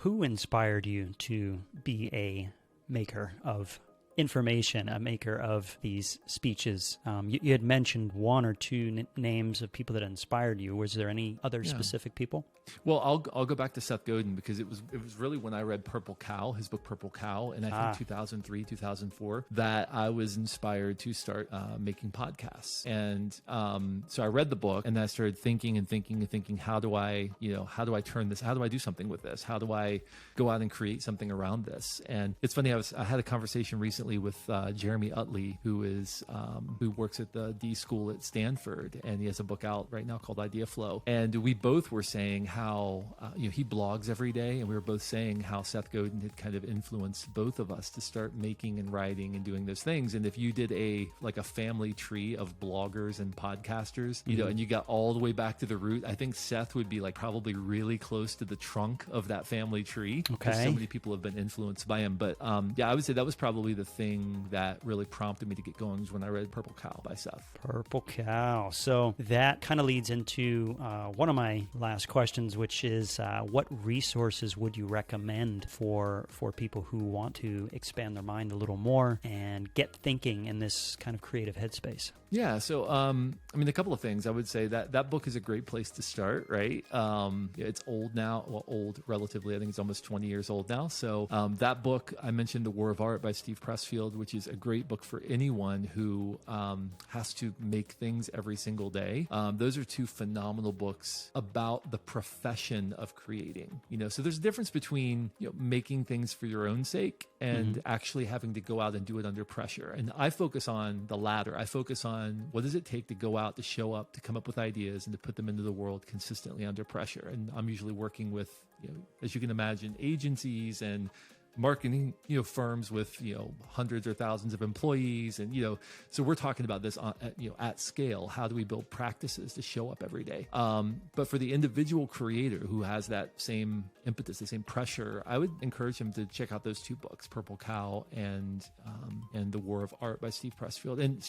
Who inspired you to be a maker of information, a maker of these speeches? You had mentioned one or two names of people that inspired you. Was there any other specific people? Well, I'll go back to Seth Godin, because it was really when I read Purple Cow, his book Purple Cow, and I think 2003, 2004, that I was inspired to start making podcasts. And so I read the book, and I started thinking, how do I turn this? How do I do something with this? How do I go out and create something around this? And it's funny, I had a conversation recently with Jeremy Utley, who works at the D School at Stanford, and he has a book out right now called Idea Flow. And we both were saying how he blogs every day, and we were both saying how Seth Godin had kind of influenced both of us to start making and writing and doing those things. And if you did a family tree of bloggers and podcasters, and you got all the way back to the root, I think Seth would be probably really close to the trunk of that family tree, because so many people have been influenced by him. But I would say that was probably the thing that really prompted me to get going, was when I read Purple Cow by Seth. Purple Cow. So that kind of leads into one of my last questions, which is what resources would you recommend for people who want to expand their mind a little more and get thinking in this kind of creative headspace? Yeah. So, a couple of things. I would say that book is a great place to start, right? It's old now. Well, old relatively. I think it's almost 20 years old now. So that book, I mentioned The War of Art by Steve Pressfield, which is a great book for anyone who has to make things every single day. Those are two phenomenal books about the profession of creating. So there's a difference between making things for your own sake and actually having to go out and do it under pressure. And I focus on the latter. I focus on what does it take to go out, to show up, to come up with ideas, and to put them into the world consistently under pressure. And I'm usually working with, as you can imagine, agencies and marketing, firms with, hundreds or thousands of employees. And, so we're talking about this at scale. How do we build practices to show up every day? But for the individual creator who has that same impetus, the same pressure, I would encourage him to check out those two books, Purple Cow and The War of Art by Steve Pressfield. And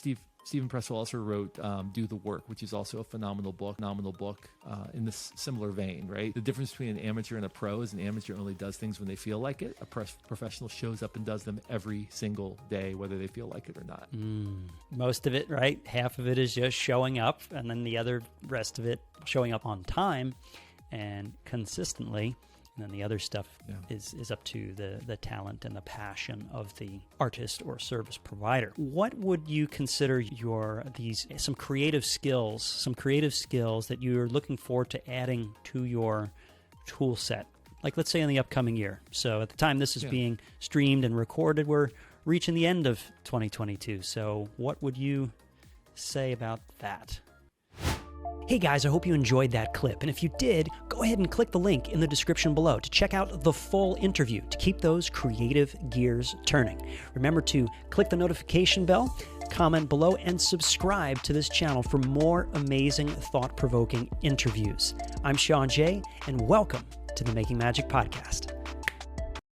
Stephen Pressfield also wrote Do the Work, which is also a phenomenal book in this similar vein, right? The difference between an amateur and a pro is an amateur only does things when they feel like it. A professional shows up and does them every single day, whether they feel like it or not. Most of it, right? Half of it is just showing up, and then the rest of it showing up on time and consistently. And then the other stuff is up to the talent and the passion of the artist or service provider. What would you consider some creative skills that you're looking forward to adding to your tool set? Like, let's say in the upcoming year. So at the time this is being streamed and recorded, we're reaching the end of 2022. So what would you say about that? Hey guys, I hope you enjoyed that clip. And if you did, go ahead and click the link in the description below to check out the full interview to keep those creative gears turning. Remember to click the notification bell, comment below, and subscribe to this channel for more amazing, thought-provoking interviews. I'm Shaun Jay, and welcome to the Making Magic Podcast.